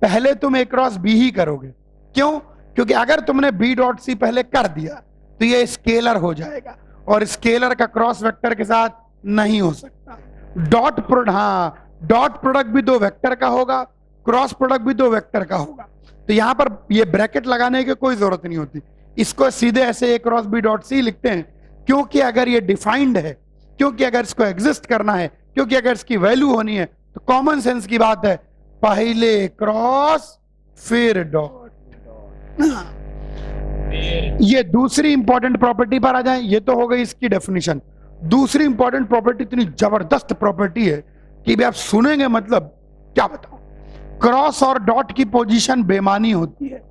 Speaker 1: पहले तुम ए क्रॉस बी ही करोगे। क्यों? क्योंकि अगर तुमने बी डॉट सी पहले कर दिया तो ये स्केलर हो जाएगा और स्केलर का क्रॉस वेक्टर के साथ नहीं हो सकता। डॉट प्रोडक्ट, हाँ डॉट प्रोडक्ट भी दो वेक्टर का होगा, क्रॉस प्रोडक्ट भी दो वेक्टर का होगा। तो यहां पर ये ब्रैकेट लगाने की कोई जरूरत नहीं होती, इसको सीधे ऐसे ए क्रॉस बी डॉट सी लिखते हैं। क्योंकि अगर ये डिफाइंड है, क्योंकि अगर इसको एग्जिस्ट करना है, क्योंकि अगर इसकी वैल्यू होनी है तो कॉमन सेंस की बात है, पहले क्रॉस फिर डॉट। ये दूसरी इंपॉर्टेंट प्रॉपर्टी पर आ जाए। ये तो हो गई इसकी डेफिनेशन। दूसरी इंपॉर्टेंट प्रॉपर्टी इतनी जबरदस्त प्रॉपर्टी है कि भी आप सुनेंगे मतलब क्या बताऊं। क्रॉस और डॉट की पोजीशन बेमानी होती है।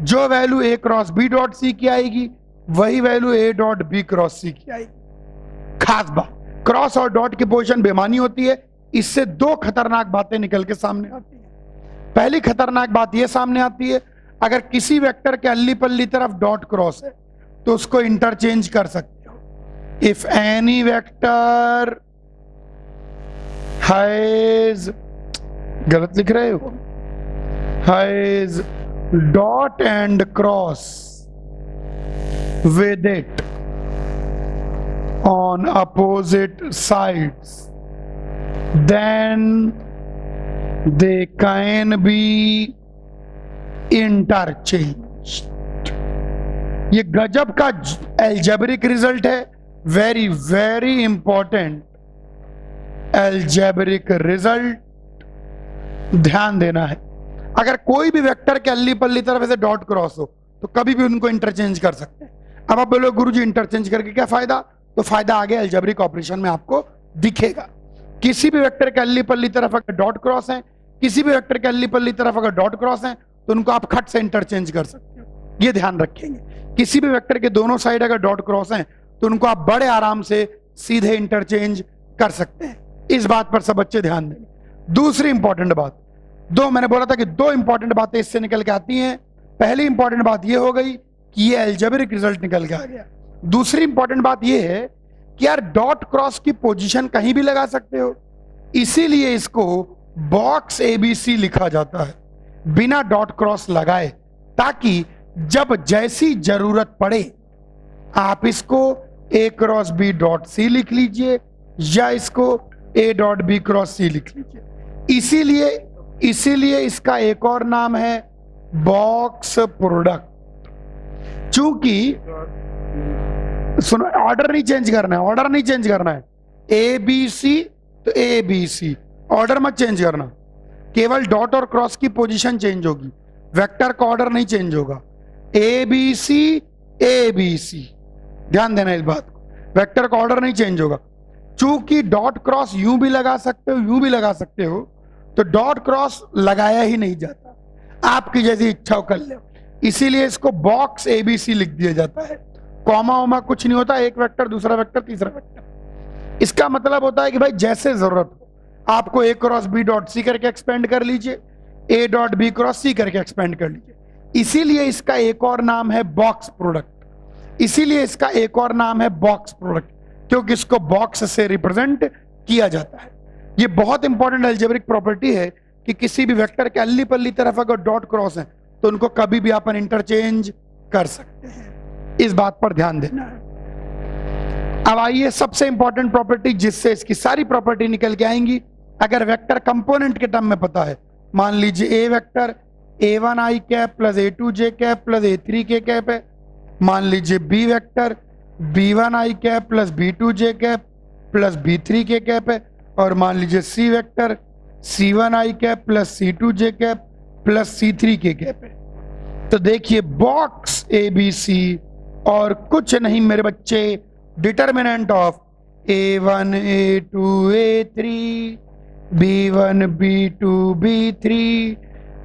Speaker 1: जो value A cross B dot C की आएगी वही value A dot B cross C की आएगी। खास बात, क्रॉस और डॉट की पोजीशन बेमानी होती है। इससे दो खतरनाक बातें निकल के सामने आती है। पहली खतरनाक बात यह सामने आती है, अगर किसी वेक्टर के अल्ली पल्ली तरफ डॉट क्रॉस है तो उसको इंटरचेंज कर सकते हो। इफ एनी वेक्टर हैज, गलत लिख रहे हो, has dot and cross with it on opposite sides, then they can be interchanged। ये गजब का एल्जेब्रिक रिजल्ट है, very very important algebraic result. ध्यान देना है, अगर कोई भी वेक्टर के अल्ली पल्ली तरफ ऐसे डॉट क्रॉस हो तो कभी भी उनको इंटरचेंज कर सकते हैं। अब आप बोलो गुरुजी इंटरचेंज करके क्या फायदा? तो फायदा आगे अलजेब्रिक ऑपरेशन में आपको दिखेगा। किसी भी वेक्टर के अल्ली पल्ली तरफ अगर डॉट क्रॉस है, किसी भी वेक्टर के अल्ली पल्ली तरफ अगर डॉट क्रॉस है तो उनको आप खट से इंटरचेंज कर सकते हो। ये ध्यान रखेंगे। किसी भी वेक्टर के दोनों साइड अगर डॉट क्रॉस है तो उनको आप बड़े आराम से सीधे इंटरचेंज कर सकते हैं। इस बात पर सब बच्चे ध्यान देंगे। दूसरी इंपॉर्टेंट बात, दो मैंने बोला था कि दो इंपॉर्टेंट बातें इससे निकल के आती हैं। पहली इंपॉर्टेंट बात यह हो गई कि ये अलजेब्रिक रिजल्ट निकल के आ गया। दूसरी इंपॉर्टेंट बात यह है कि यार डॉट क्रॉस की पोजीशन कहीं भी लगा सकते हो, इसीलिए इसको बॉक्स एबीसी लिखा जाता है बिना डॉट क्रॉस लगाए, ताकि जब जैसी जरूरत पड़े आप इसको ए क्रॉस बी डॉट सी लिख लीजिए या इसको ए डॉट बी क्रॉस सी लिख लीजिए। इसीलिए इसका एक और नाम है बॉक्स प्रोडक्ट। चूंकि सुनो, ऑर्डर नहीं चेंज करना है, ऑर्डर नहीं चेंज करना है। ए बी सी तो ए बी सी, ऑर्डर मत चेंज करना, केवल डॉट और क्रॉस की पोजीशन चेंज होगी, वेक्टर का ऑर्डर नहीं चेंज होगा। ए बी सी, ध्यान देना इस बात को, वेक्टर का ऑर्डर नहीं चेंज होगा। चूंकि डॉट क्रॉस यूं भी लगा सकते हो, यूं भी लगा सकते हो, तो डॉट क्रॉस लगाया ही नहीं जाता, आपकी जैसी इच्छा कर लो, इसीलिए इसको बॉक्स एबीसी लिख दिया जाता है। कॉमा वॉमा कुछ नहीं होता, एक वेक्टर दूसरा वेक्टर तीसरा वेक्टर। इसका मतलब होता है कि भाई जैसे जरूरत हो आपको ए क्रॉस बी डॉट सी करके एक्सपेंड कर लीजिए, ए डॉट बी क्रॉस सी करके एक्सपेंड कर लीजिए। इसीलिए इसका एक और नाम है बॉक्स प्रोडक्ट, इसीलिए इसका एक और नाम है बॉक्स प्रोडक्ट, क्योंकि इसको बॉक्स से रिप्रेजेंट किया जाता है। ये बहुत इंपॉर्टेंट अलजेब्रिक प्रॉपर्टी है कि किसी भी वेक्टर के अल्ली पल्ली तरफ अगर डॉट क्रॉस है तो उनको कभी भी अपन इंटरचेंज कर सकते हैं, इस बात पर ध्यान देना है। अब आइए सबसे इंपॉर्टेंट प्रॉपर्टी जिससे इसकी सारी प्रॉपर्टी निकल के आएंगी, अगर वेक्टर कंपोनेंट के टर्म में पता है, मान लीजिए A vector a1 i cap plus a2 j cap plus a3 k cap है, मान लीजिए B vector b1 i cap plus b2 j cap plus b3 k cap है, और मान लीजिए C vector c1 i cap plus c2 j cap plus c3 k cap है। तो देखिए बॉक्स ABC और कुछ नहीं मेरे बच्चे, determinant of a1 a2 a3 b1 b2 b3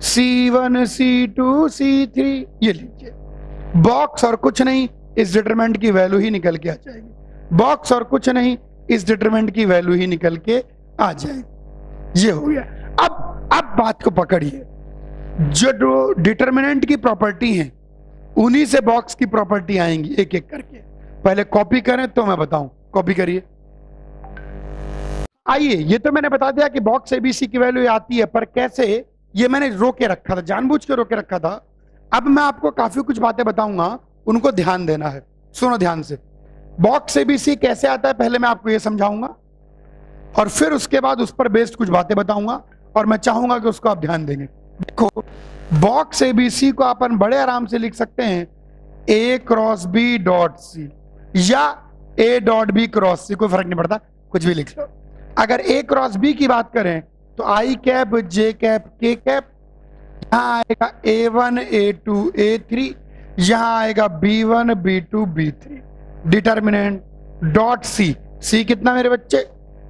Speaker 1: c1 c2 c3, ये लीजिए बॉक्स और कुछ नहीं, इस डिटरमिनेंट की वैल्यू ही निकल के आ जाएगी, बॉक्स और कुछ नहीं, इस डिटरमिनेंट की वैल्यू ही निकल के आ जाएगी। ये हो गया। अब बात को पकड़िए, जो डिटरमिनेंट की प्रॉपर्टी है उन्हीं से बॉक्स की प्रॉपर्टी आएंगी एक एक करके। पहले कॉपी करें तो मैं बताऊं, कॉपी करिए। आइए, ये तो मैंने बता दिया कि बॉक्स एबीसी की वैल्यू आती है, पर कैसे ये मैंने रोके रखा था, जानबूझ के रोके रखा था। अब मैं आपको काफी कुछ बातें बताऊंगा, उनको ध्यान देना है, सुनो ध्यान से। बॉक्स एबीसी कैसे आता है पहले मैं आपको ये समझाऊंगा, और फिर उसके बाद उस पर बेस्ड कुछ बातें बताऊंगा, और मैं चाहूंगा कि उसको आप ध्यान देंगे। देखो, बॉक्स एबीसी को अपन बड़े आराम से लिख सकते हैं ए क्रॉस बी डॉट सी या ए डॉट बी क्रॉस सी, कोई फर्क नहीं पड़ता, कुछ भी लिख लो। अगर ए क्रॉस बी की बात करें तो आई कैप जे कैप के कैप, यहां आएगा A1 A2 A3, यहां आएगा B1 B2 B3। Determinant dot C, सी कितना मेरे बच्चे,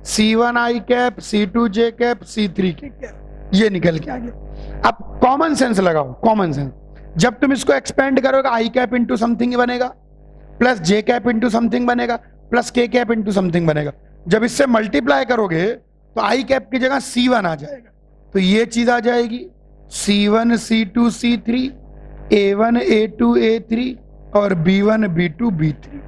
Speaker 1: C1 आई कैप C2 जे कैप C3 के कैप, ये निकल के आ गया। अब कॉमन सेंस लगाओ, कॉमन सेंस, जब तुम इसको एक्सपेंड करोगे आई कैप इंटू समथिंग बनेगा, प्लस जे कैप इंटू समथिंग बनेगा, प्लस के कैप इंटू समथिंग बनेगा। जब इससे मल्टीप्लाई करोगे तो आई कैप की जगह C1 आ जाएगा, तो ये चीज आ जाएगी C1 C2 C3, A1 A2 A3 और B1 B2 B3।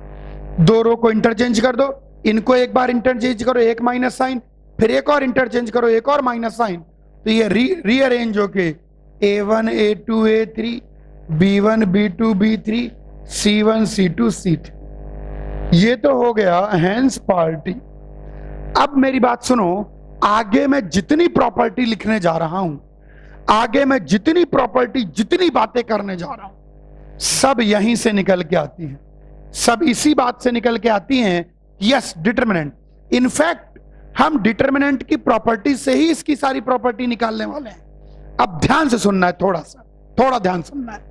Speaker 1: दो रो को इंटरचेंज कर दो, इनको एक बार इंटरचेंज करो, एक माइनस साइन, फिर एक और इंटरचेंज करो, एक और माइनस साइन, तो ये रीअरेंज होके A1 A2 A3 B1 B2 B3 C1 C2 C3। ये तो हो गया हैंस पार्टी। अब मेरी बात सुनो, आगे मैं जितनी प्रॉपर्टी लिखने जा रहा हूं, आगे मैं जितनी प्रॉपर्टी, जितनी बातें करने जा रहा हूं, सब यहीं से निकल के आती हैं, सब इसी बात से निकल के आती हैं। Yes, determinant. इनफैक्ट हम डिटरमिनेंट की प्रॉपर्टी से ही इसकी सारी प्रॉपर्टी निकालने वाले हैं। अब ध्यान से सुनना है, थोड़ा ध्यान सुनना है।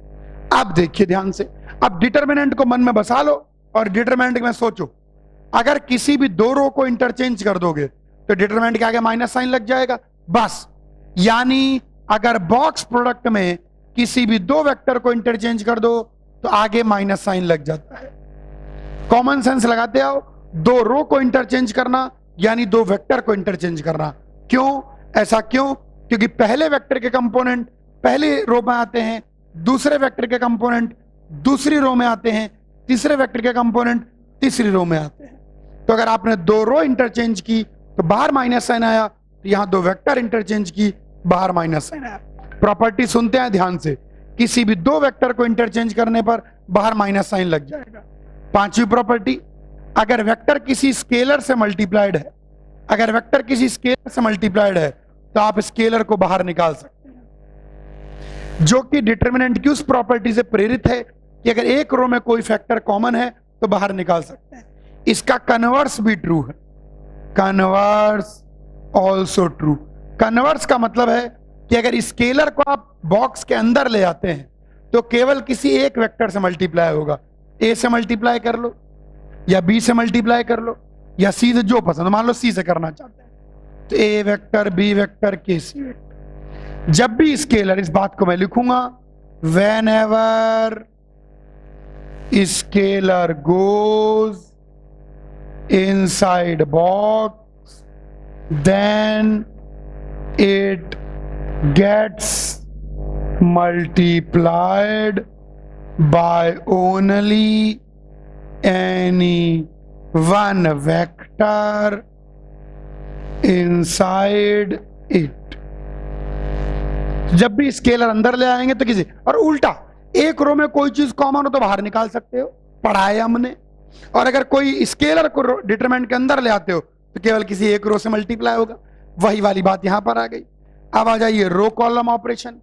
Speaker 1: अब देखिए ध्यान से, अब डिटरमिनेंट को मन में बसा लो और डिटरमिनेंट में सोचो। अगर किसी भी दो रो को इंटरचेंज कर दोगे तो डिटरमिनेंट के आगे माइनस साइन लग जाएगा, बस। यानी अगर बॉक्स प्रोडक्ट में किसी भी दो वेक्टर को इंटरचेंज कर दो तो आगे माइनस साइन लग जाता है। कॉमन सेंस लगाते आओ, दो रो को इंटरचेंज करना यानी दो वेक्टर को इंटरचेंज करना। क्यों ऐसा, क्यों? क्योंकि पहले वेक्टर के कंपोनेंट पहले रो में आते हैं, दूसरे वेक्टर के कंपोनेंट दूसरी रो में आते हैं, तीसरे वेक्टर के कंपोनेंट तीसरी रो में आते हैं। तो अगर आपने दो रो इंटरचेंज की तो बाहर माइनस साइन आया, तो यहां दो वेक्टर इंटरचेंज की, बाहर माइनस साइन आया। प्रॉपर्टी सुनते हैं ध्यान से, किसी भी दो वेक्टर को इंटरचेंज करने पर बाहर माइनस साइन लग जाएगा। पांचवी प्रॉपर्टी, अगर वेक्टर किसी स्केलर से मल्टीप्लाइड है, अगर वेक्टर किसी स्केलर से मल्टीप्लाइड है तो आप स्केलर को बाहर निकाल सकते हैं, जो कि डिटरमिनेंट की उस प्रॉपर्टी से प्रेरित है कि अगर एक रो में कोई फैक्टर कॉमन है तो बाहर निकाल सकते हैं। इसका कन्वर्स भी ट्रू है। Converse also true. कन्वर्स का मतलब है कि अगर स्केलर को आप बॉक्स के अंदर ले आते हैं तो केवल किसी एक वेक्टर से मल्टीप्लाई होगा। ए से मल्टीप्लाई कर लो या बी से मल्टीप्लाई कर लो या सी से, जो पसंद, मान लो सी से करना चाहते हैं तो ए वेक्टर बी वेक्टर के सी वेक्टर। जब भी स्केलर, इस बात को मैं लिखूंगा, whenever scalar goes inside box then it gets multiplied by only any one vector inside it। जब भी स्केलर अंदर ले आएंगे तो किसी, और उल्टा, एक रो में कोई चीज कॉमन हो तो बाहर निकाल सकते हो, पढ़ाया हमने। और अगर कोई स्केलर को डिटरमिनेंट के अंदर ले आते हो तो केवल किसी एक रो से मल्टीप्लाई होगा। वही वाली बात यहां पर आ गई। अब आ जाइए रो कॉलम ऑपरेशन।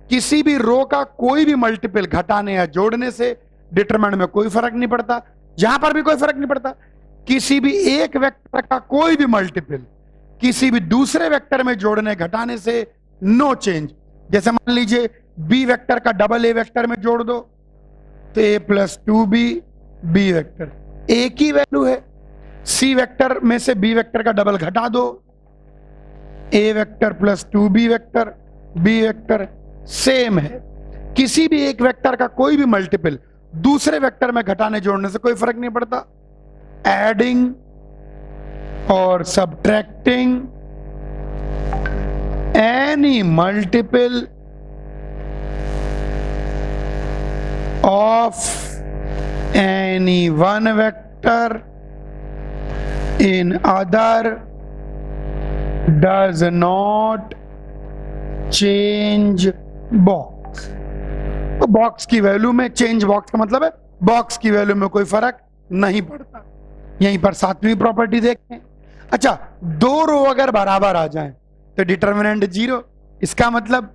Speaker 1: किसी भी रो का कोई भी मल्टीपल घटाने या जोड़ने से डिटरमिनेंट में कोई फर्क नहीं पड़ता, जहां पर भी कोई फर्क नहीं पड़ता। किसी भी एक वेक्टर का कोई भी मल्टीपल किसी भी दूसरे वेक्टर में जोड़ने घटाने से नो चेंज। जैसे मान लीजिए बी वेक्टर का डबल ए वेक्टर में जोड़ दो तो ए प्लस 2b बी वेक्टर एक ही वैल्यू है। सी वेक्टर में से बी वेक्टर का डबल घटा दो, A vector plus 2b vector B vector same है। किसी भी एक वेक्टर का कोई भी मल्टीपल दूसरे वेक्टर में घटाने जोड़ने से कोई फर्क नहीं पड़ता। एडिंग और subtracting any multiple of any one vector in other does not change box। तो बॉक्स की वैल्यू में चेंज, बॉक्स का मतलब है बॉक्स की वैल्यू में कोई फर्क नहीं पड़ता। यहीं पर सातवीं प्रॉपर्टी देखें। अच्छा, दो रो अगर बराबर आ जाएं तो डिटरमिनेंट 0। इसका मतलब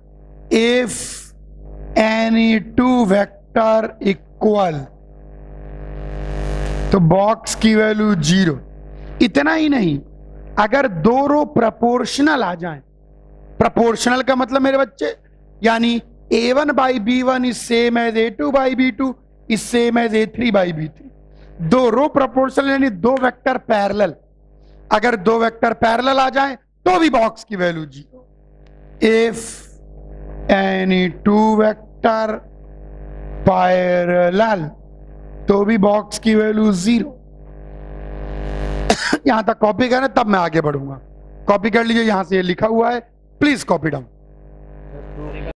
Speaker 1: if any two vector equal, तो बॉक्स की वैल्यू 0। इतना ही नहीं, अगर दो रो प्रोपोर्शनल आ जाएं, प्रोपोर्शनल का मतलब मेरे बच्चे यानी a1 by b1 is same as a2 by b2 is same as a3 by b3। दो रो प्रोपोर्शनल यानी दो वेक्टर पैरेलल। अगर दो वेक्टर पैरेलल आ जाएं तो भी बॉक्स की value 0। If any two vector parallel तो भी बॉक्स की वैल्यू 0। यहां तक कॉपी करें तब मैं आगे बढ़ूंगा। कॉपी कर लीजिए, यहां से ये लिखा हुआ है, प्लीज कॉपी डाउन।